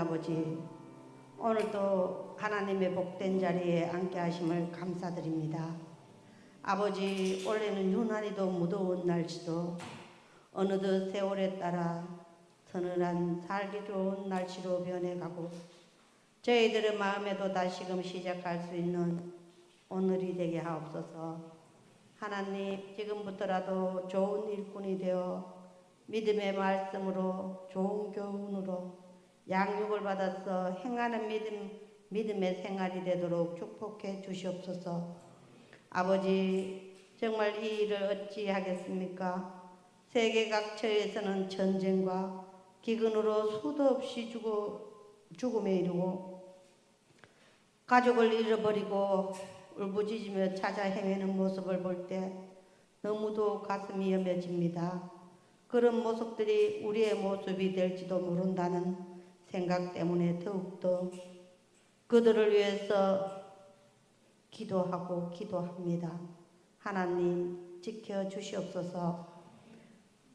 아버지, 오늘도 하나님의 복된 자리에 앉게 하심을 감사드립니다. 아버지, 올해는 유난히도 무더운 날씨도 어느덧 세월에 따라 서늘한 살기 좋은 날씨로 변해가고 저희들의 마음에도 다시금 시작할 수 있는 오늘이 되게 하옵소서. 하나님, 지금부터라도 좋은 일꾼이 되어 믿음의 말씀으로 좋은 교훈으로 양육을 받아서 행하는 믿음의 생활이 되도록 축복해 주시옵소서. 아버지, 정말 이 일을 어찌 하겠습니까? 세계 각처에서는 전쟁과 기근으로 수도 없이 죽음에 이르고 가족을 잃어버리고 울부짖으며 찾아 헤매는 모습을 볼 때 너무도 가슴이 여며집니다. 그런 모습들이 우리의 모습이 될지도 모른다는 생각 때문에 더욱더 그들을 위해서 기도하고 기도합니다. 하나님, 지켜주시옵소서.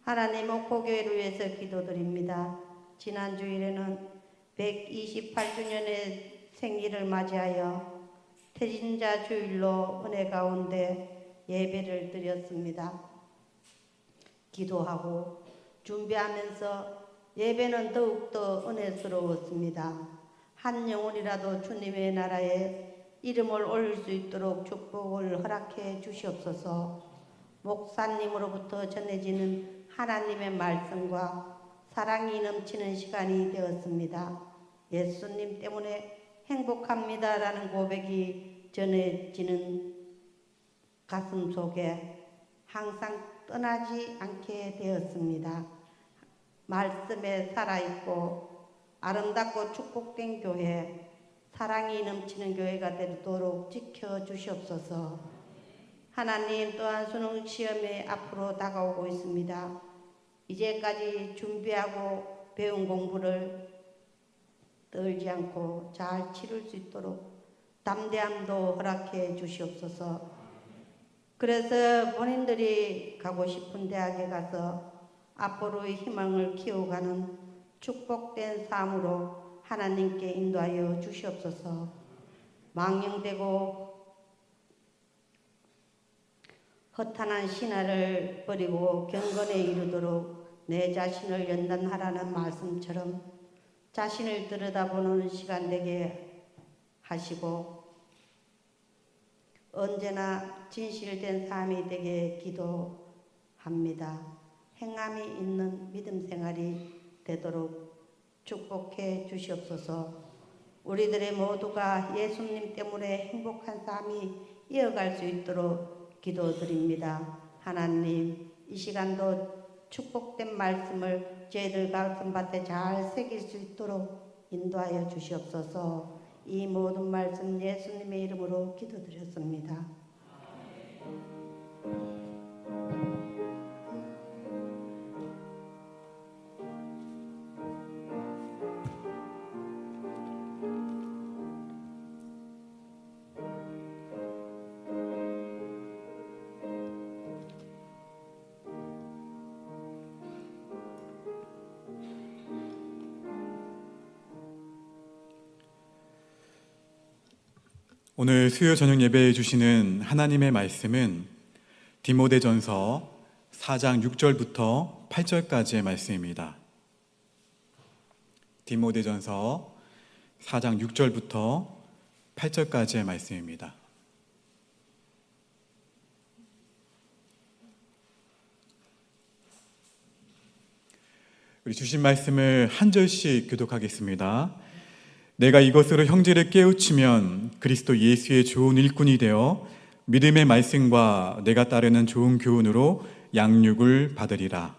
하나님, 목포교회를 위해서 기도드립니다. 지난 주일에는 128주년의 생일을 맞이하여 태진자 주일로 은혜 가운데 예배를 드렸습니다. 기도하고 준비하면서 예배는 더욱더 은혜스러웠습니다. 한 영혼이라도 주님의 나라에 이름을 올릴 수 있도록 축복을 허락해 주시옵소서. 목사님으로부터 전해지는 하나님의 말씀과 사랑이 넘치는 시간이 되었습니다. 예수님 때문에 행복합니다라는 고백이 전해지는 가슴 속에 항상 떠나지 않게 되었습니다. 말씀에 살아있고 아름답고 축복된 교회, 사랑이 넘치는 교회가 되도록 지켜주시옵소서. 하나님, 또한 수능 시험에 앞으로 다가오고 있습니다. 이제까지 준비하고 배운 공부를 떨지 않고 잘 치를 수 있도록 담대함도 허락해 주시옵소서. 그래서 본인들이 가고 싶은 대학에 가서 앞으로의 희망을 키워가는 축복된 삶으로 하나님께 인도하여 주시옵소서. 망령되고 허탄한 신화를 버리고 경건에 이르도록 내 자신을 연단하라는 말씀처럼 자신을 들여다보는 시간 되게 하시고 언제나 진실된 삶이 되게 기도합니다. 행함이 있는 믿음 생활이 되도록 축복해 주시옵소서. 우리들의 모두가 예수님 때문에 행복한 삶이 이어갈 수 있도록 기도드립니다. 하나님, 이 시간도 축복된 말씀을 저희들 가슴밭에 잘 새길 수 있도록 인도하여 주시옵소서. 이 모든 말씀 예수님의 이름으로 기도드렸습니다. 오늘 수요 저녁 예배해 주시는 하나님의 말씀은 디모데전서 4장 6절부터 8절까지의 말씀입니다. 디모데전서 4장 6절부터 8절까지의 말씀입니다. 우리 주신 말씀을 한 절씩 교독하겠습니다. 내가 이것으로 형제를 깨우치면 그리스도 예수의 좋은 일꾼이 되어 믿음의 말씀과 내가 따르는 좋은 교훈으로 양육을 받으리라.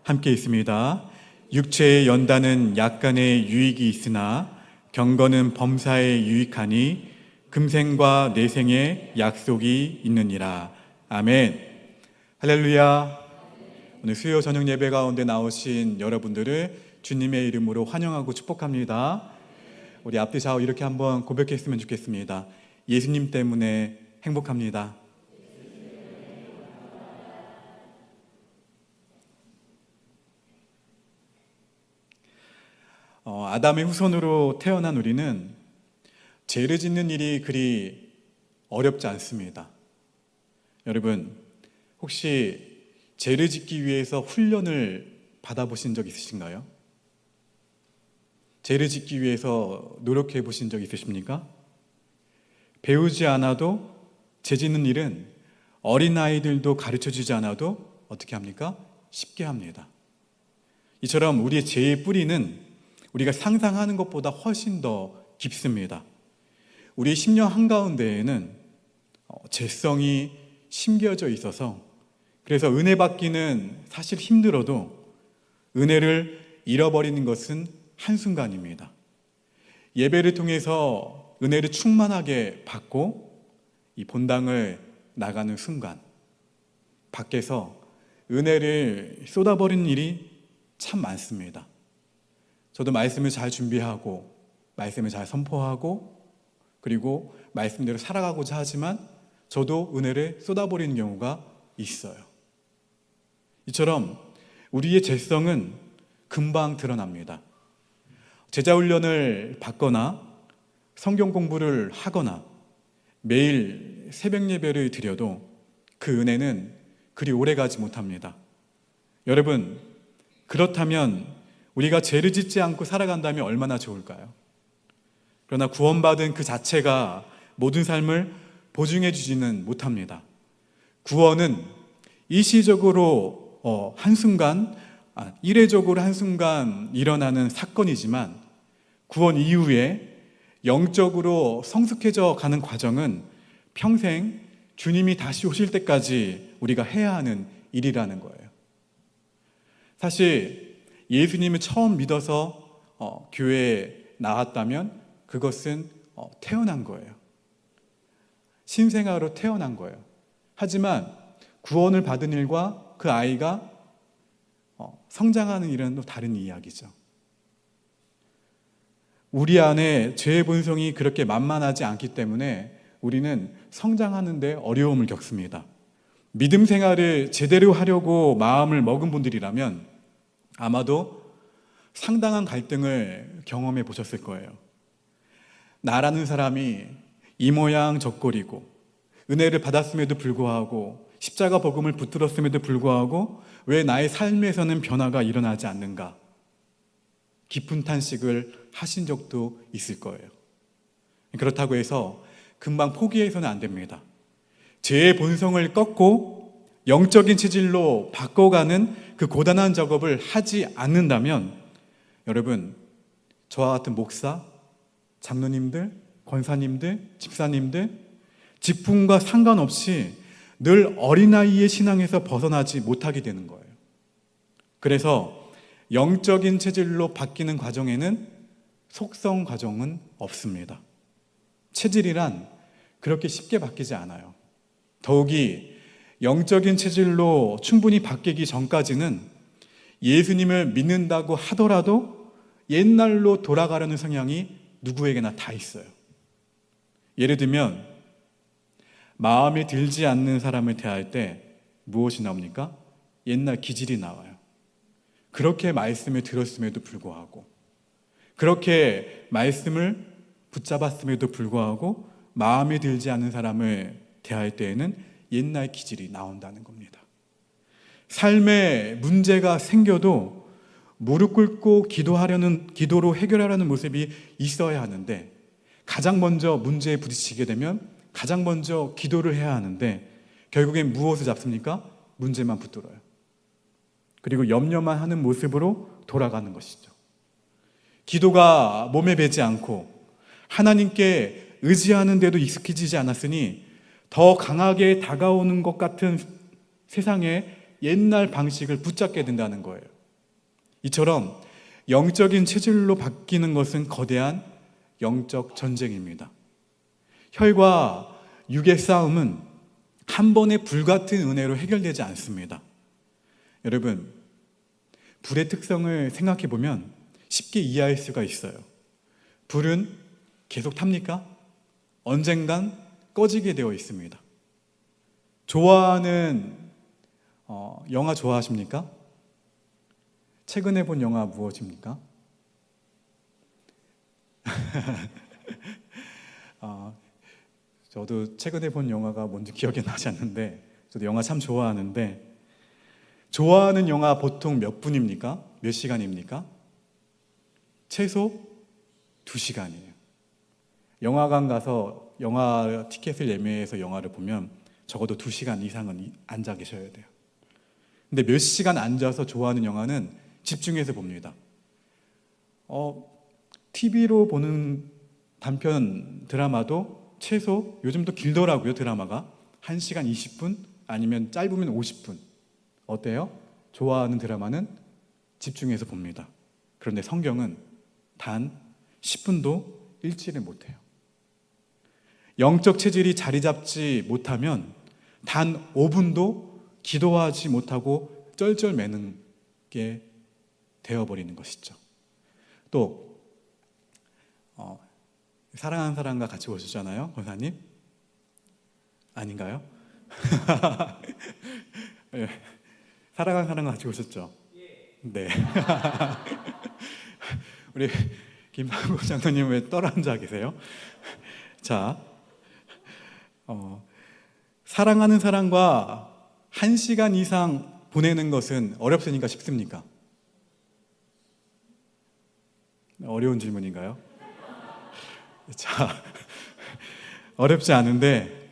함께 있습니다. 육체의 연단은 약간의 유익이 있으나 경건은 범사에 유익하니 금생과 내생에 약속이 있느니라. 아멘. 할렐루야. 오늘 수요 저녁 예배 가운데 나오신 여러분들을 주님의 이름으로 환영하고 축복합니다. 우리 앞뒤 좌우 이렇게 한번 고백했으면 좋겠습니다. 예수님 때문에 행복합니다. 아담의 후손으로 태어난 우리는 죄를 짓는 일이 그리 어렵지 않습니다. 여러분, 혹시 죄를 짓기 위해서 훈련을 받아보신 적 있으신가요? 죄를 짓기 위해서 노력해 보신 적 있으십니까? 배우지 않아도 죄 짓는 일은 어린아이들도 가르쳐주지 않아도 어떻게 합니까? 쉽게 합니다. 이처럼 우리의 죄의 뿌리는 우리가 상상하는 것보다 훨씬 더 깊습니다. 우리의 심령 한가운데에는 죄성이 심겨져 있어서 그래서 은혜 받기는 사실 힘들어도 은혜를 잃어버리는 것은 한순간입니다. 예배를 통해서 은혜를 충만하게 받고 이 본당을 나가는 순간 밖에서 은혜를 쏟아버리는 일이 참 많습니다. 저도 말씀을 잘 준비하고 말씀을 잘 선포하고 그리고 말씀대로 살아가고자 하지만 저도 은혜를 쏟아버리는 경우가 있어요. 이처럼 우리의 죄성은 금방 드러납니다. 제자훈련을 받거나 성경 공부를 하거나 매일 새벽 예배를 드려도 그 은혜는 그리 오래가지 못합니다. 여러분, 그렇다면 우리가 죄를 짓지 않고 살아간다면 얼마나 좋을까요? 그러나 구원받은 그 자체가 모든 삶을 보증해 주지는 못합니다. 구원은 일시적으로 한순간, 이례적으로 한순간 일어나는 사건이지만 구원 이후에 영적으로 성숙해져 가는 과정은 평생 주님이 다시 오실 때까지 우리가 해야 하는 일이라는 거예요. 사실 예수님을 처음 믿어서 교회에 나왔다면 그것은 태어난 거예요. 신생아로 태어난 거예요. 하지만 구원을 받은 일과 그 아이가 성장하는 일은 또 다른 이야기죠. 우리 안에 죄의 본성이 그렇게 만만하지 않기 때문에 우리는 성장하는 데 어려움을 겪습니다. 믿음 생활을 제대로 하려고 마음을 먹은 분들이라면 아마도 상당한 갈등을 경험해 보셨을 거예요. 나라는 사람이 이 모양 저 꼴이고 은혜를 받았음에도 불구하고 십자가 복음을 붙들었음에도 불구하고 왜 나의 삶에서는 변화가 일어나지 않는가? 깊은 탄식을 하신 적도 있을 거예요. 그렇다고 해서 금방 포기해서는 안 됩니다. 죄의 본성을 꺾고 영적인 체질로 바꿔가는 그 고단한 작업을 하지 않는다면 여러분, 저와 같은 목사, 장로님들, 권사님들, 집사님들 직분과 상관없이 늘 어린아이의 신앙에서 벗어나지 못하게 되는 거예요. 그래서 영적인 체질로 바뀌는 과정에는 속성 과정은 없습니다. 체질이란 그렇게 쉽게 바뀌지 않아요. 더욱이 영적인 체질로 충분히 바뀌기 전까지는 예수님을 믿는다고 하더라도 옛날로 돌아가려는 성향이 누구에게나 다 있어요. 예를 들면 마음에 들지 않는 사람을 대할 때 무엇이 나옵니까? 옛날 기질이 나와요. 그렇게 말씀을 들었음에도 불구하고 그렇게 말씀을 붙잡았음에도 불구하고 마음에 들지 않는 사람을 대할 때에는 옛날 기질이 나온다는 겁니다. 삶에 문제가 생겨도 무릎 꿇고 기도로 해결하려는 모습이 있어야 하는데 가장 먼저 문제에 부딪히게 되면 가장 먼저 기도를 해야 하는데 결국엔 무엇을 잡습니까? 문제만 붙들어요. 그리고 염려만 하는 모습으로 돌아가는 것이죠. 기도가 몸에 배지 않고 하나님께 의지하는 데도 익숙해지지 않았으니 더 강하게 다가오는 것 같은 세상의 옛날 방식을 붙잡게 된다는 거예요. 이처럼 영적인 체질로 바뀌는 것은 거대한 영적 전쟁입니다. 혈과 육의 싸움은 한 번의 불같은 은혜로 해결되지 않습니다. 여러분, 불의 특성을 생각해 보면 쉽게 이해할 수가 있어요. 불은 계속 탑니까? 언젠간 꺼지게 되어 있습니다. 좋아하는 영화 좋아하십니까? 최근에 본 영화 무엇입니까? 저도 최근에 본 영화가 뭔지 기억이 나지 않는데, 저도 영화 참 좋아하는데, 좋아하는 영화 보통 몇 분입니까? 몇 시간입니까? 최소 2시간이에요. 영화관 가서 영화 티켓을 예매해서 영화를 보면 적어도 2시간 이상은 앉아 계셔야 돼요. 근데 몇 시간 앉아서 좋아하는 영화는 집중해서 봅니다. TV로 보는 단편 드라마도 최소 요즘도 길더라고요. 드라마가 1시간 20분 아니면 짧으면 50분. 어때요? 좋아하는 드라마는 집중해서 봅니다. 그런데 성경은 단 10분도 읽지를 못해요. 영적 체질이 자리 잡지 못하면 단 5분도 기도하지 못하고 쩔쩔매는 게 되어버리는 것이죠. 또 사랑하는 사람과 같이 오셨잖아요, 권사님? 아닌가요? 네. 사랑하는 사람과 같이 오셨죠? 네. 우리 김방구 장로님 왜 떠앉아 계세요? 자, 사랑하는 사람과 1시간 이상 보내는 것은 어렵습니까? 쉽습니까? 어려운 질문인가요? 자, 어렵지 않은데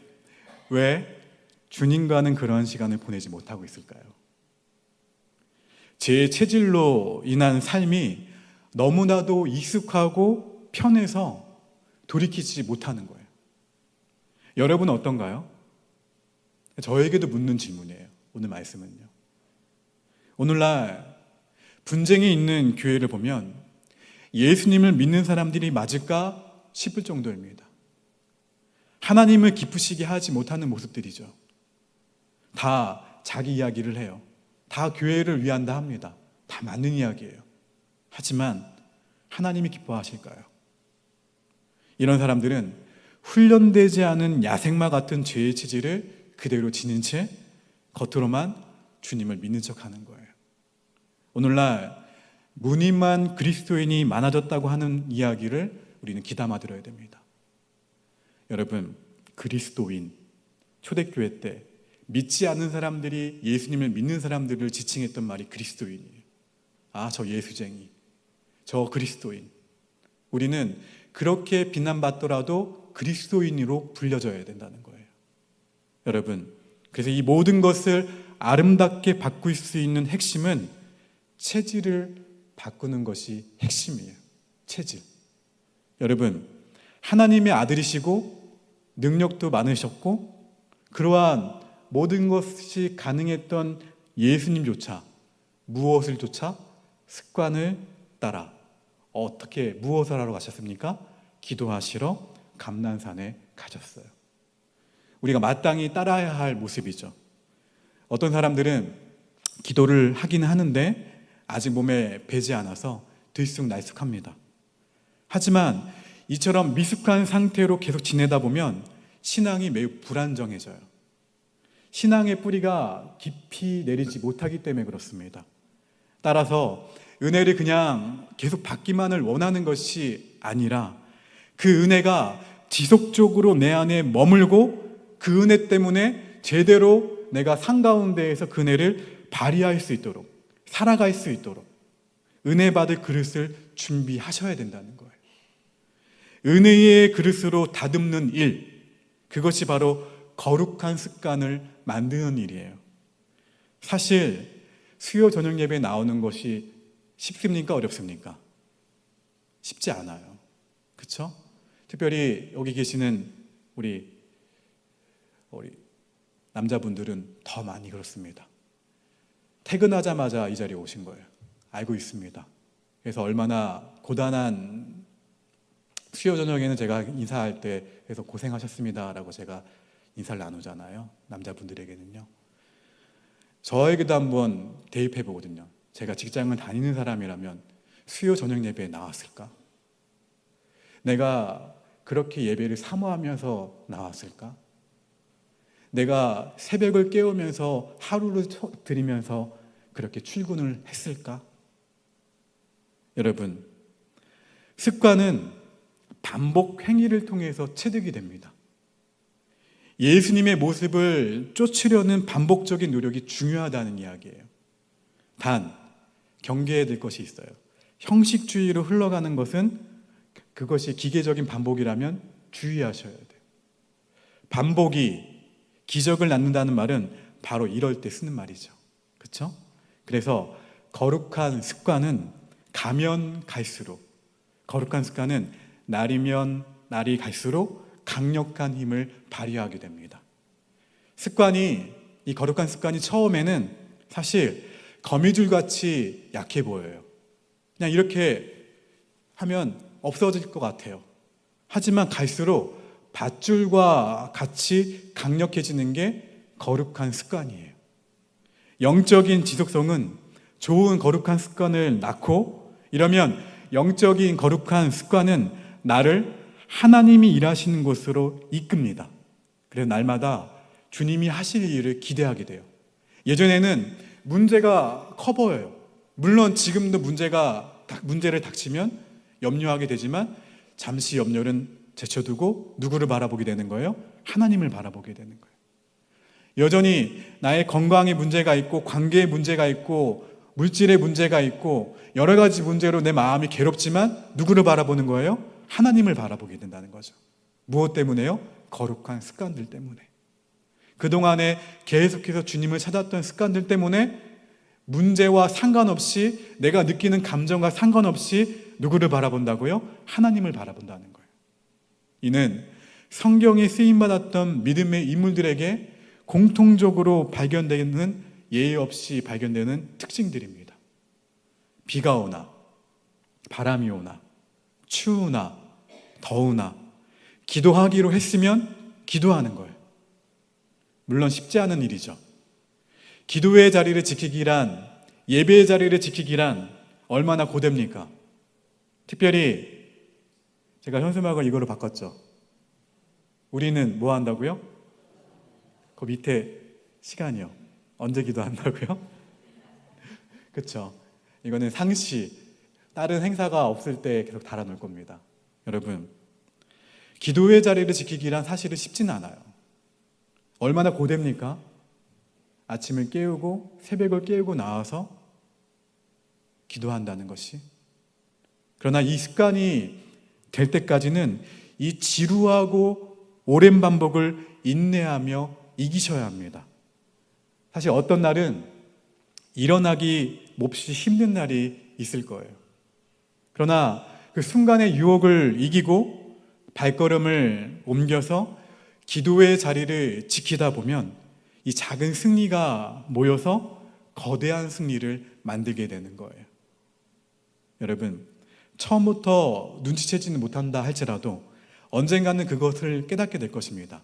왜 주님과는 그런 시간을 보내지 못하고 있을까요? 제 체질로 인한 삶이 너무나도 익숙하고 편해서 돌이키지 못하는 거예요. 여러분은 어떤가요? 저에게도 묻는 질문이에요. 오늘 말씀은요. 오늘날 분쟁이 있는 교회를 보면 예수님을 믿는 사람들이 맞을까 싶을 정도입니다. 하나님을 기쁘시게 하지 못하는 모습들이죠. 다 자기 이야기를 해요. 다 교회를 위한다 합니다. 다 맞는 이야기예요. 하지만 하나님이 기뻐하실까요? 이런 사람들은 훈련되지 않은 야생마 같은 죄의 체질을 그대로 지닌 채 겉으로만 주님을 믿는 척하는 거예요. 오늘날 무늬만 그리스도인이 많아졌다고 하는 이야기를 우리는 귀담아 들어야 됩니다. 여러분, 그리스도인, 초대교회 때 믿지 않는 사람들이 예수님을 믿는 사람들을 지칭했던 말이 그리스도인이에요. 아, 저 예수쟁이, 저 그리스도인. 우리는 그렇게 비난받더라도 그리스도인으로 불려져야 된다는 거예요. 여러분, 그래서 이 모든 것을 아름답게 바꿀 수 있는 핵심은 체질을 바꾸는 것이 핵심이에요. 체질. 여러분, 하나님의 아들이시고 능력도 많으셨고 그러한 모든 것이 가능했던 예수님조차 무엇을 조차 습관을 따라 어떻게 무엇을 하러 가셨습니까? 기도하시러 감난산에 가셨어요. 우리가 마땅히 따라야 할 모습이죠. 어떤 사람들은 기도를 하긴 하는데 아직 몸에 배지 않아서 들쑥날쑥합니다. 하지만 이처럼 미숙한 상태로 계속 지내다 보면 신앙이 매우 불안정해져요. 신앙의 뿌리가 깊이 내리지 못하기 때문에 그렇습니다. 따라서 은혜를 그냥 계속 받기만을 원하는 것이 아니라 그 은혜가 지속적으로 내 안에 머물고 그 은혜 때문에 제대로 내가 산 가운데에서 그 은혜를 발휘할 수 있도록 살아갈 수 있도록 은혜 받을 그릇을 준비하셔야 된다는 거예요. 은혜의 그릇으로 다듬는 일, 그것이 바로 거룩한 습관을 만드는 일이에요. 사실 수요 저녁 예배에 나오는 것이 쉽습니까? 어렵습니까? 쉽지 않아요. 그렇죠? 특별히 여기 계시는 우리 남자분들은 더 많이 그렇습니다. 퇴근하자마자 이 자리에 오신 거예요. 알고 있습니다. 그래서 얼마나 고단한 수요 저녁에는 제가 인사할 때 해서 고생하셨습니다라고 제가 인사를 나누잖아요. 남자분들에게는요. 저에게도 한번 대입해 보거든요. 제가 직장을 다니는 사람이라면 수요 저녁 예배에 나왔을까? 내가 그렇게 예배를 사모하면서 나왔을까? 내가 새벽을 깨우면서 하루를 드리면서 그렇게 출근을 했을까? 여러분, 습관은 반복 행위를 통해서 체득이 됩니다. 예수님의 모습을 쫓으려는 반복적인 노력이 중요하다는 이야기예요. 단, 경계해야 될 것이 있어요. 형식주의로 흘러가는 것은 그것이 기계적인 반복이라면 주의하셔야 돼요. 반복이 기적을 낳는다는 말은 바로 이럴 때 쓰는 말이죠. 그렇죠? 그래서 거룩한 습관은 가면 갈수록, 거룩한 습관은 날이면 날이 갈수록 강력한 힘을 발휘하게 됩니다. 이 거룩한 습관이 처음에는 사실 거미줄같이 약해 보여요. 그냥 이렇게 하면 없어질 것 같아요. 하지만 갈수록 밧줄과 같이 강력해지는 게 거룩한 습관이에요. 영적인 지속성은 좋은 거룩한 습관을 낳고, 이러면 영적인 거룩한 습관은 나를 하나님이 일하시는 곳으로 이끕니다. 그래서 날마다 주님이 하실 일을 기대하게 돼요. 예전에는 문제가 커 보여요. 물론 지금도 문제를 닥치면 염려하게 되지만 잠시 염려는 제쳐두고 누구를 바라보게 되는 거예요? 하나님을 바라보게 되는 거예요. 여전히 나의 건강에 문제가 있고, 관계에 문제가 있고, 물질에 문제가 있고, 여러 가지 문제로 내 마음이 괴롭지만 누구를 바라보는 거예요? 하나님을 바라보게 된다는 거죠. 무엇 때문에요? 거룩한 습관들 때문에. 그동안에 계속해서 주님을 찾았던 습관들 때문에 문제와 상관없이, 내가 느끼는 감정과 상관없이 누구를 바라본다고요? 하나님을 바라본다는 거예요. 이는 성경에 쓰임받았던 믿음의 인물들에게 공통적으로 발견되는, 예의 없이 발견되는 특징들입니다. 비가 오나 바람이 오나 추우나 더우나 기도하기로 했으면 기도하는 거예요. 물론 쉽지 않은 일이죠. 기도의 자리를 지키기란, 예배의 자리를 지키기란 얼마나 고됩니까? 특별히 제가 현수막을 이거로 바꿨죠. 우리는 뭐 한다고요? 그 밑에 시간이요. 언제 기도한다고요? 그렇죠. 이거는 상시, 다른 행사가 없을 때 계속 달아놓을 겁니다. 여러분, 기도의 자리를 지키기란 사실은 쉽지는 않아요. 얼마나 고됩니까? 아침을 깨우고 새벽을 깨우고 나와서 기도한다는 것이. 그러나 이 습관이 될 때까지는 이 지루하고 오랜 반복을 인내하며 이기셔야 합니다. 사실 어떤 날은 일어나기 몹시 힘든 날이 있을 거예요. 그러나 그 순간의 유혹을 이기고 발걸음을 옮겨서 기도의 자리를 지키다 보면 이 작은 승리가 모여서 거대한 승리를 만들게 되는 거예요. 여러분, 처음부터 눈치채지는 못한다 할지라도 언젠가는 그것을 깨닫게 될 것입니다.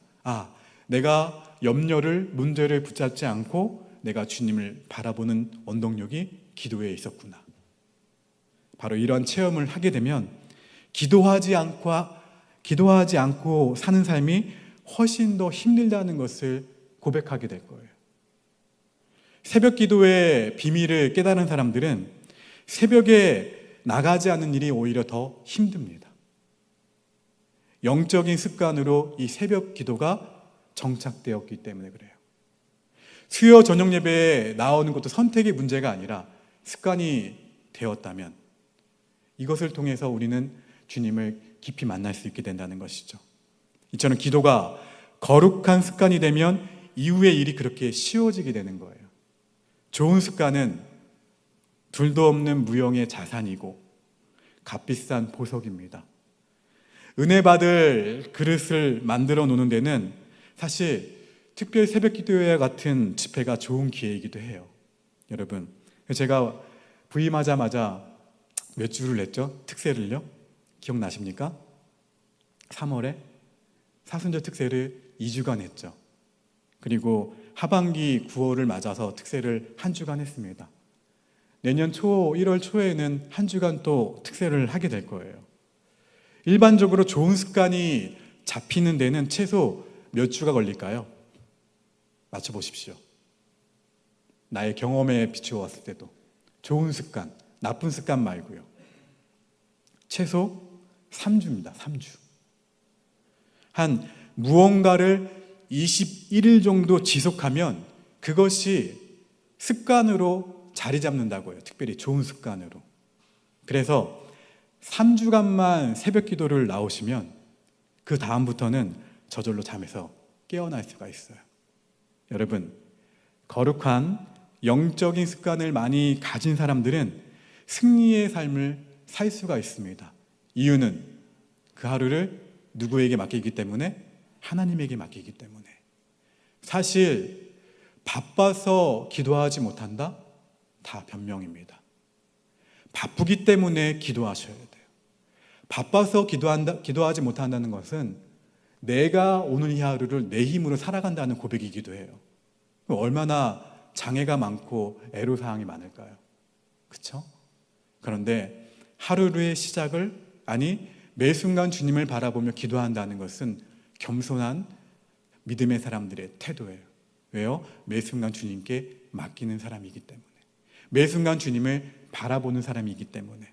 내가 문제를 붙잡지 않고 내가 주님을 바라보는 원동력이 기도에 있었구나. 바로 이런 체험을 하게 되면 기도하지 않고 사는 삶이 훨씬 더 힘들다는 것을 고백하게 될 거예요. 새벽 기도의 비밀을 깨달은 사람들은 새벽에 나가지 않는 일이 오히려 더 힘듭니다. 영적인 습관으로 이 새벽 기도가 정착되었기 때문에 그래요. 수요 저녁 예배에 나오는 것도 선택의 문제가 아니라 습관이 되었다면 이것을 통해서 우리는 주님을 깊이 만날 수 있게 된다는 것이죠. 이처럼 기도가 거룩한 습관이 되면 이후의 일이 그렇게 쉬워지게 되는 거예요. 좋은 습관은 둘도 없는 무형의 자산이고 값비싼 보석입니다. 은혜 받을 그릇을 만들어 놓는 데는 사실 특별 새벽 기도회 같은 집회가 좋은 기회이기도 해요. 여러분, 제가 부임하자마자 몇 주를 냈죠? 특세를요? 기억나십니까? 3월에 사순절 특세를 2주간 했죠. 그리고 하반기 9월을 맞아서 특세를 1주간 했습니다. 내년 1월 초에는 1주간 또 특세를 하게 될 거예요. 일반적으로 좋은 습관이 잡히는 데는 최소 몇 주가 걸릴까요? 맞춰보십시오. 나의 경험에 비추어 왔을 때도 좋은 습관, 나쁜 습관 말고요. 최소 3주입니다. 3주. 한 무언가를 21일 정도 지속하면 그것이 습관으로 자리 잡는다고요. 특별히 좋은 습관으로. 그래서 3주간만 새벽 기도를 나오시면 그 다음부터는 저절로 잠에서 깨어날 수가 있어요. 여러분, 거룩한 영적인 습관을 많이 가진 사람들은 승리의 삶을 살 수가 있습니다. 이유는 그 하루를 누구에게 맡기기 때문에? 하나님에게 맡기기 때문에. 사실 바빠서 기도하지 못한다? 다 변명입니다. 바쁘기 때문에 기도하셔야 돼요. 바빠서 기도하지 못한다는 것은 내가 오늘 이 하루를 내 힘으로 살아간다는 고백이기도 해요. 얼마나 장애가 많고 애로사항이 많을까요? 그렇죠? 그런데 하루의 시작을, 아니 매 순간 주님을 바라보며 기도한다는 것은 겸손한 믿음의 사람들의 태도예요. 왜요? 매 순간 주님께 맡기는 사람이기 때문에. 매 순간 주님을 바라보는 사람이기 때문에.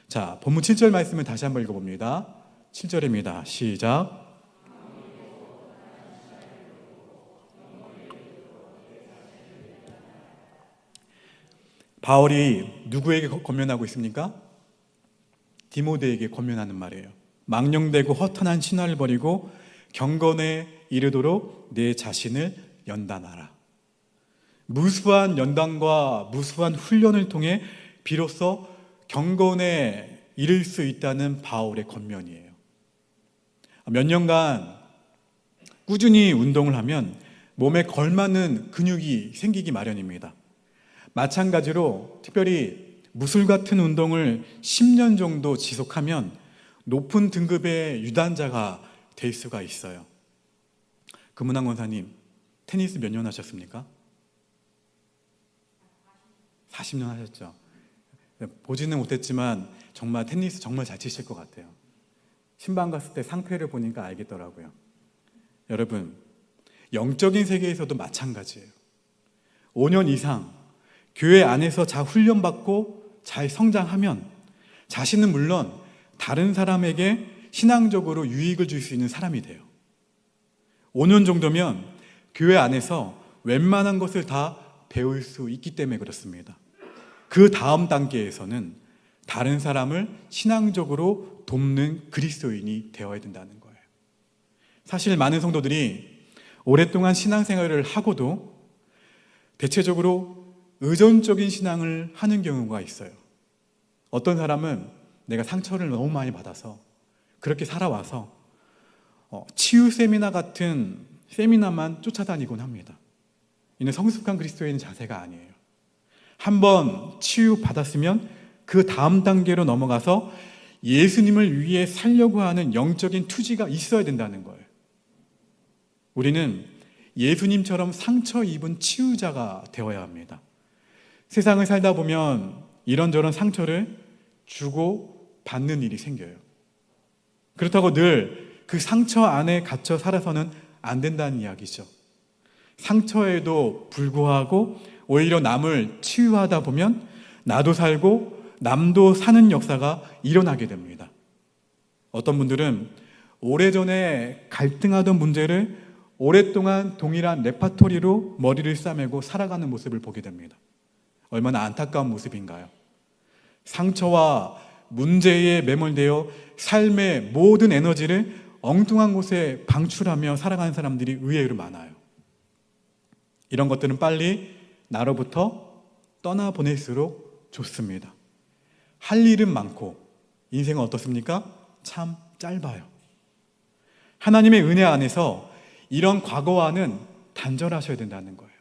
자, 본문 7절 말씀을 다시 한번 읽어봅니다. 7절입니다. 시작. 바울이 누구에게 권면하고 있습니까? 디모데에게 권면하는 말이에요. 망령되고 허탄한 신화를 버리고 경건에 이르도록 내 자신을 연단하라. 무수한 연단과 무수한 훈련을 통해 비로소 경건에 이를 수 있다는 바울의 권면이에요. 몇 년간 꾸준히 운동을 하면 몸에 걸맞는 근육이 생기기 마련입니다. 마찬가지로 특별히 무술 같은 운동을 10년 정도 지속하면 높은 등급의 유단자가 될 수가 있어요. 금은왕 권사님, 테니스 몇 년 하셨습니까? 40년 하셨죠. 보지는 못했지만 정말 테니스 정말 잘 치실 것 같아요. 신방 갔을 때 상패를 보니까 알겠더라고요. 여러분, 영적인 세계에서도 마찬가지예요. 5년 이상 교회 안에서 잘 훈련받고 잘 성장하면 자신은 물론 다른 사람에게 신앙적으로 유익을 줄 수 있는 사람이 돼요. 5년 정도면 교회 안에서 웬만한 것을 다 배울 수 있기 때문에 그렇습니다. 그 다음 단계에서는 다른 사람을 신앙적으로 돕는 그리스도인이 되어야 된다는 거예요. 사실 많은 성도들이 오랫동안 신앙생활을 하고도 대체적으로 의존적인 신앙을 하는 경우가 있어요. 어떤 사람은 내가 상처를 너무 많이 받아서 그렇게 살아와서 치유 세미나 같은 세미나만 쫓아다니곤 합니다. 이는 성숙한 그리스도인의 자세가 아니에요. 한번 치유 받았으면 그 다음 단계로 넘어가서 예수님을 위해 살려고 하는 영적인 투지가 있어야 된다는 거예요. 우리는 예수님처럼 상처 입은 치유자가 되어야 합니다. 세상을 살다 보면 이런저런 상처를 주고 받는 일이 생겨요. 그렇다고 늘 그 상처 안에 갇혀 살아서는 안 된다는 이야기죠. 상처에도 불구하고 오히려 남을 치유하다 보면 나도 살고 남도 사는 역사가 일어나게 됩니다. 어떤 분들은 오래전에 갈등하던 문제를 오랫동안 동일한 레파토리로 머리를 싸매고 살아가는 모습을 보게 됩니다. 얼마나 안타까운 모습인가요? 상처와 문제에 매몰되어 삶의 모든 에너지를 엉뚱한 곳에 방출하며 살아가는 사람들이 의외로 많아요. 이런 것들은 빨리 나로부터 떠나보낼수록 좋습니다. 할 일은 많고 인생은 어떻습니까? 참 짧아요. 하나님의 은혜 안에서 이런 과거와는 단절하셔야 된다는 거예요.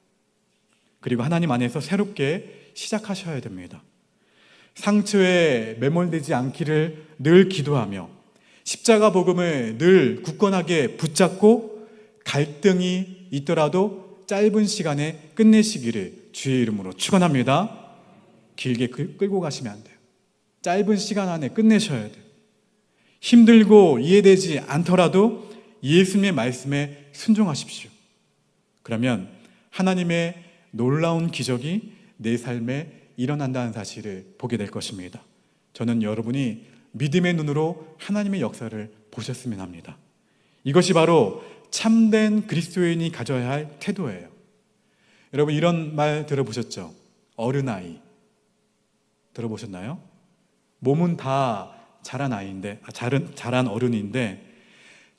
그리고 하나님 안에서 새롭게 시작하셔야 됩니다. 상처에 매몰되지 않기를 늘 기도하며 십자가 복음을 늘 굳건하게 붙잡고 갈등이 있더라도 짧은 시간에 끝내시기를 주의 이름으로 축원합니다. 길게 끌고 가시면 안 돼요. 짧은 시간 안에 끝내셔야 돼요. 힘들고 이해되지 않더라도 예수님의 말씀에 순종하십시오. 그러면 하나님의 놀라운 기적이 내 삶에 일어난다는 사실을 보게 될 것입니다. 저는 여러분이 믿음의 눈으로 하나님의 역사를 보셨으면 합니다. 이것이 바로 참된 그리스도인이 가져야 할 태도예요. 여러분, 이런 말 들어보셨죠? 어른아이. 들어보셨나요? 몸은 다 자란 아이인데, 자란 어른인데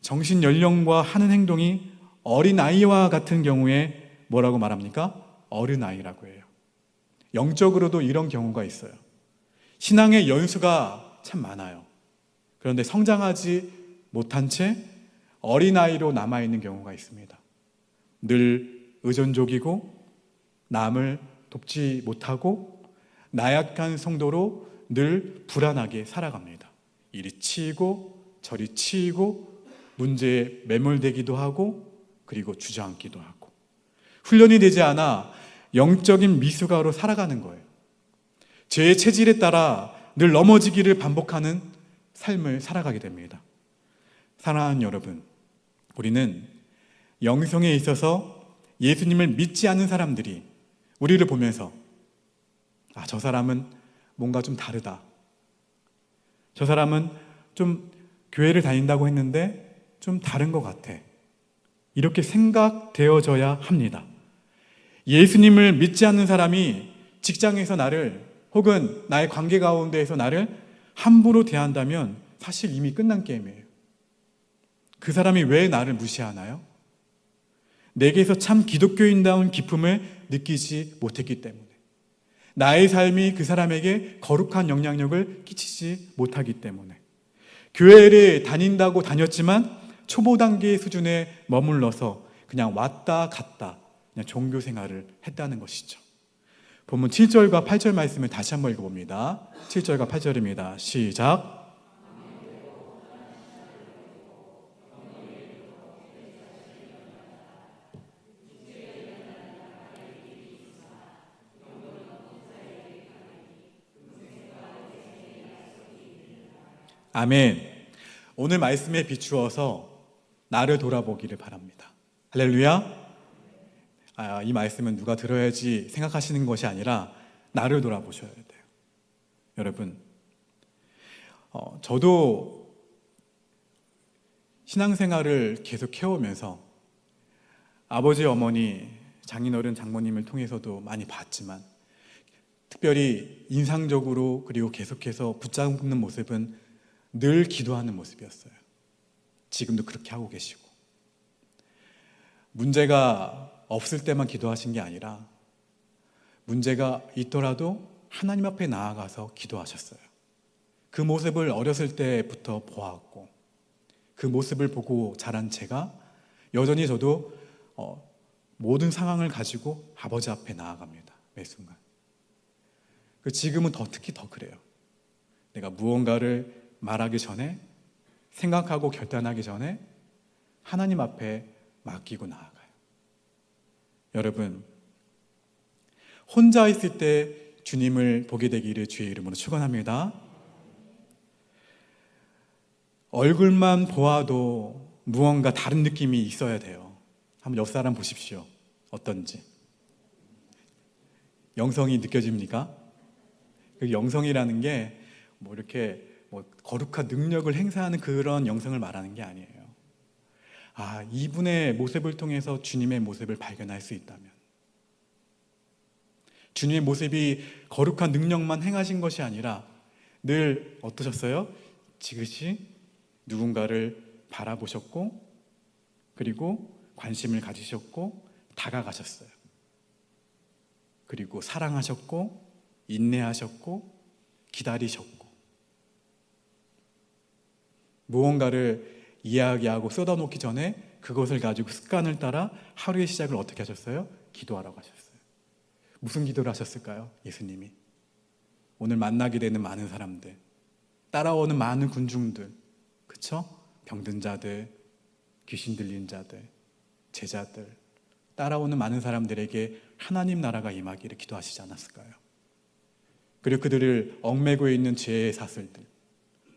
정신 연령과 하는 행동이 어린아이와 같은 경우에 뭐라고 말합니까? 어른아이라고 해요. 영적으로도 이런 경우가 있어요. 신앙의 연수가 참 많아요. 그런데 성장하지 못한 채 어린아이로 남아있는 경우가 있습니다. 늘 의존적이고 남을 돕지 못하고 나약한 성도로 늘 불안하게 살아갑니다. 이리 치이고 저리 치이고 문제에 매몰되기도 하고 그리고 주저앉기도 하고 훈련이 되지 않아 영적인 미숙아로 살아가는 거예요. 죄의 체질에 따라 늘 넘어지기를 반복하는 삶을 살아가게 됩니다. 사랑하는 여러분, 우리는 영성에 있어서 예수님을 믿지 않는 사람들이 우리를 보면서 저 사람은 뭔가 좀 다르다. 저 사람은 좀 교회를 다닌다고 했는데 좀 다른 것 같아. 이렇게 생각되어져야 합니다. 예수님을 믿지 않는 사람이 직장에서 나를 혹은 나의 관계 가운데에서 나를 함부로 대한다면 사실 이미 끝난 게임이에요. 그 사람이 왜 나를 무시하나요? 내게서 참 기독교인다운 기쁨을 느끼지 못했기 때문에, 나의 삶이 그 사람에게 거룩한 영향력을 끼치지 못하기 때문에, 교회를 다닌다고 다녔지만 초보 단계 수준에 머물러서 그냥 왔다 갔다 그냥 종교 생활을 했다는 것이죠. 본문 7절과 8절 말씀을 다시 한번 읽어봅니다. 7절과 8절입니다. 시작. 아멘. 오늘 말씀에 비추어서 나를 돌아보기를 바랍니다. 할렐루야. 이 말씀은 누가 들어야지 생각하시는 것이 아니라 나를 돌아보셔야 돼요. 여러분, 저도 신앙생활을 계속 해오면서 아버지, 어머니, 장인어른, 장모님을 통해서도 많이 봤지만 특별히 인상적으로 그리고 계속해서 붙잡는 모습은 늘 기도하는 모습이었어요. 지금도 그렇게 하고 계시고, 문제가 없을 때만 기도하신 게 아니라 문제가 있더라도 하나님 앞에 나아가서 기도하셨어요. 그 모습을 어렸을 때부터 보았고 그 모습을 보고 자란 제가 여전히 저도 모든 상황을 가지고 아버지 앞에 나아갑니다. 매 순간. 지금은 특히 더 그래요. 내가 무언가를 말하기 전에, 생각하고 결단하기 전에 하나님 앞에 맡기고 나아가요. 여러분, 혼자 있을 때 주님을 보게 되기를 주의 이름으로 축원합니다. 얼굴만 보아도 무언가 다른 느낌이 있어야 돼요. 한번 옆 사람 보십시오. 어떤지. 영성이 느껴집니까? 그 영성이라는 게 이렇게 거룩한 능력을 행사하는 그런 영성을 말하는 게 아니에요. 이분의 모습을 통해서 주님의 모습을 발견할 수 있다면, 주님의 모습이 거룩한 능력만 행하신 것이 아니라 늘 어떠셨어요? 지그시 누군가를 바라보셨고 그리고 관심을 가지셨고 다가가셨어요. 그리고 사랑하셨고 인내하셨고 기다리셨고, 무언가를 이야기하고 쏟아놓기 전에 그것을 가지고 습관을 따라 하루의 시작을 어떻게 하셨어요? 기도하라고 하셨어요. 무슨 기도를 하셨을까요? 예수님이 오늘 만나게 되는 많은 사람들, 따라오는 많은 군중들, 그쵸? 병든 자들, 귀신 들린 자들, 제자들, 따라오는 많은 사람들에게 하나님 나라가 임하기를 기도하시지 않았을까요? 그리고 그들을 얽매고 있는 죄의 사슬들,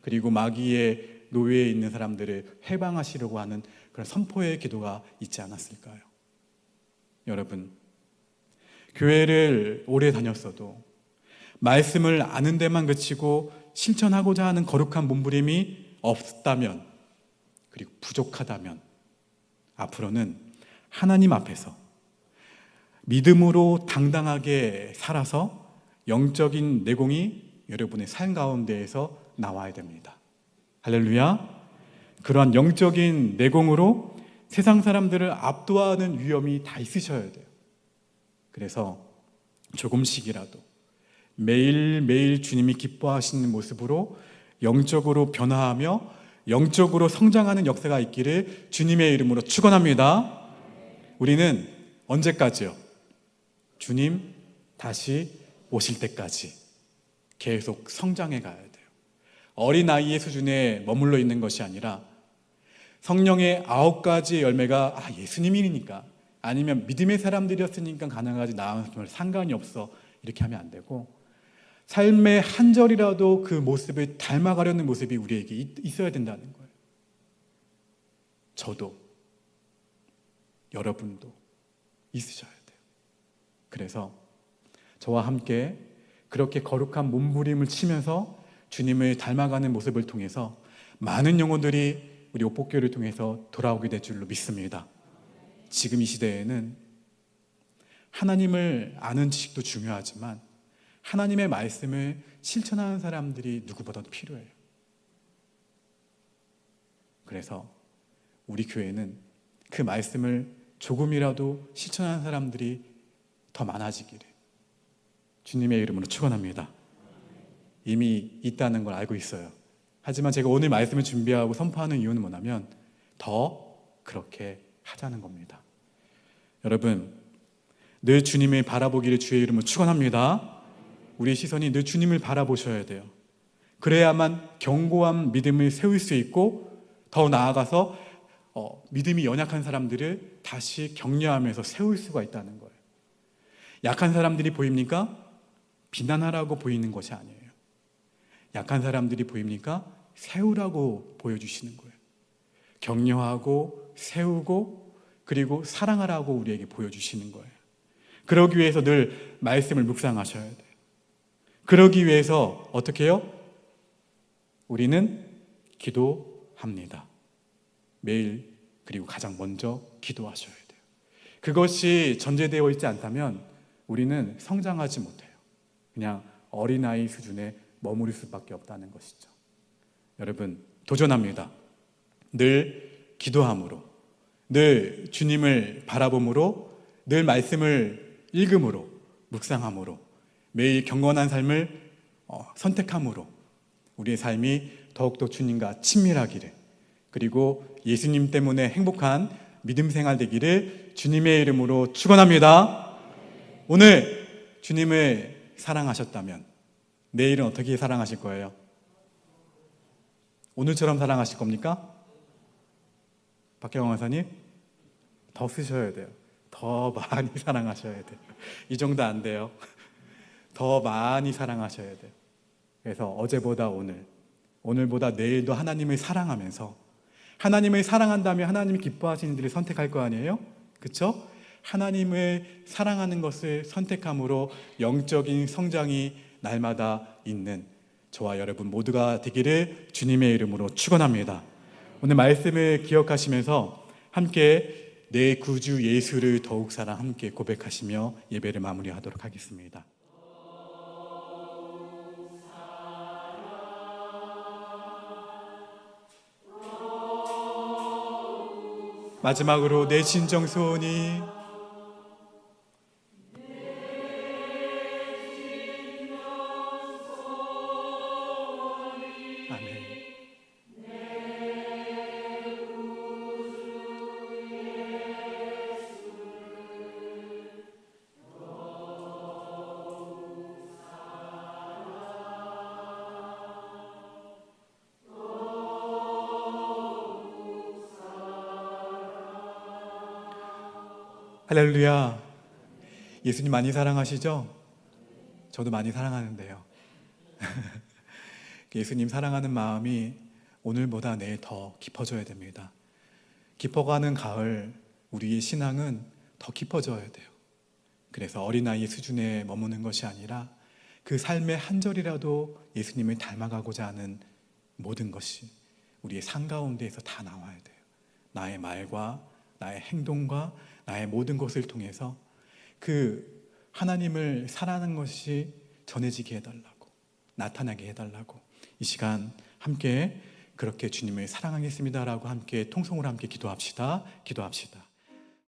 그리고 마귀의 노예에 있는 사람들을 해방하시려고 하는 그런 선포의 기도가 있지 않았을까요? 여러분, 교회를 오래 다녔어도 말씀을 아는 데만 그치고 실천하고자 하는 거룩한 몸부림이 없다면, 그리고 부족하다면 앞으로는 하나님 앞에서 믿음으로 당당하게 살아서 영적인 내공이 여러분의 삶 가운데에서 나와야 됩니다. 할렐루야. 그러한 영적인 내공으로 세상 사람들을 압도하는 위험이 다 있으셔야 돼요. 그래서 조금씩이라도 매일매일 주님이 기뻐하시는 모습으로 영적으로 변화하며 영적으로 성장하는 역사가 있기를 주님의 이름으로 축원합니다. 우리는 언제까지요? 주님 다시 오실 때까지 계속 성장해 가야 돼요. 어린아이의 수준에 머물러 있는 것이 아니라 성령의 9가지의 열매가 예수님이니까, 아니면 믿음의 사람들이었으니까 가능하지, 나와는 정말 상관이 없어, 이렇게 하면 안 되고 삶의 한 절이라도 그 모습을 닮아가려는 모습이 우리에게 있어야 된다는 거예요. 저도, 여러분도 있으셔야 돼요. 그래서 저와 함께 그렇게 거룩한 몸부림을 치면서 주님을 닮아가는 모습을 통해서 많은 영혼들이 우리 옥복교를 통해서 돌아오게 될 줄로 믿습니다. 지금 이 시대에는 하나님을 아는 지식도 중요하지만 하나님의 말씀을 실천하는 사람들이 누구보다도 필요해요. 그래서 우리 교회는 그 말씀을 조금이라도 실천하는 사람들이 더 많아지기를 주님의 이름으로 축원합니다. 이미 있다는 걸 알고 있어요. 하지만 제가 오늘 말씀을 준비하고 선포하는 이유는 뭐냐면 더 그렇게 하자는 겁니다. 여러분, 늘 주님을 바라보기를 주의 이름으로 축원합니다. 우리의 시선이 늘 주님을 바라보셔야 돼요. 그래야만 견고한 믿음을 세울 수 있고 더 나아가서 믿음이 연약한 사람들을 다시 격려하면서 세울 수가 있다는 거예요. 약한 사람들이 보입니까? 비난하라고 보이는 것이 아니에요. 약한 사람들이 보입니까? 세우라고 보여주시는 거예요. 격려하고 세우고 그리고 사랑하라고 우리에게 보여주시는 거예요. 그러기 위해서 늘 말씀을 묵상하셔야 돼요. 그러기 위해서 어떻게 해요? 우리는 기도합니다. 매일, 그리고 가장 먼저 기도하셔야 돼요. 그것이 전제되어 있지 않다면 우리는 성장하지 못해요. 그냥 어린아이 수준에 머무를 수밖에 없다는 것이죠. 여러분, 도전합니다. 늘 기도함으로, 늘 주님을 바라봄으로, 늘 말씀을 읽음으로, 묵상함으로, 매일 경건한 삶을 선택함으로 우리의 삶이 더욱더 주님과 친밀하기를, 그리고 예수님 때문에 행복한 믿음 생활 되기를 주님의 이름으로 축원합니다. 오늘 주님을 사랑하셨다면 내일은 어떻게 사랑하실 거예요? 오늘처럼 사랑하실 겁니까? 박혜영 원사님, 더 쓰셔야 돼요. 더 많이 사랑하셔야 돼요. 이 정도 안 돼요. 더 많이 사랑하셔야 돼요. 그래서 어제보다 오늘, 오늘보다 내일도 하나님을 사랑하면서, 하나님을 사랑한다면 하나님이 기뻐하시는 일을 선택할 거 아니에요? 그렇죠? 하나님을 사랑하는 것을 선택함으로 영적인 성장이 날마다 있는 저와 여러분 모두가 되기를 주님의 이름으로 축원합니다. 오늘 말씀을 기억하시면서 함께 내 구주 예수를 더욱 사랑 함께 고백하시며 예배를 마무리하도록 하겠습니다. 마지막으로 내 진정 소원이 아멘. 할렐루야. 예수님 많이 사랑하시죠? 저도 많이 사랑하는데요. 예수님 사랑하는 마음이 오늘보다 내일 더 깊어져야 됩니다. 깊어가는 가을, 우리의 신앙은 더 깊어져야 돼요. 그래서 어린아이의 수준에 머무는 것이 아니라 그 삶의 한 절이라도 예수님을 닮아가고자 하는 모든 것이 우리의 삶 가운데에서 다 나와야 돼요. 나의 말과 나의 행동과 나의 모든 것을 통해서 그 하나님을 사랑하는 것이 전해지게 해달라고, 나타나게 해달라고, 이 시간 함께 그렇게 주님을 사랑하겠습니다라고 함께 통성으로 함께 기도합시다.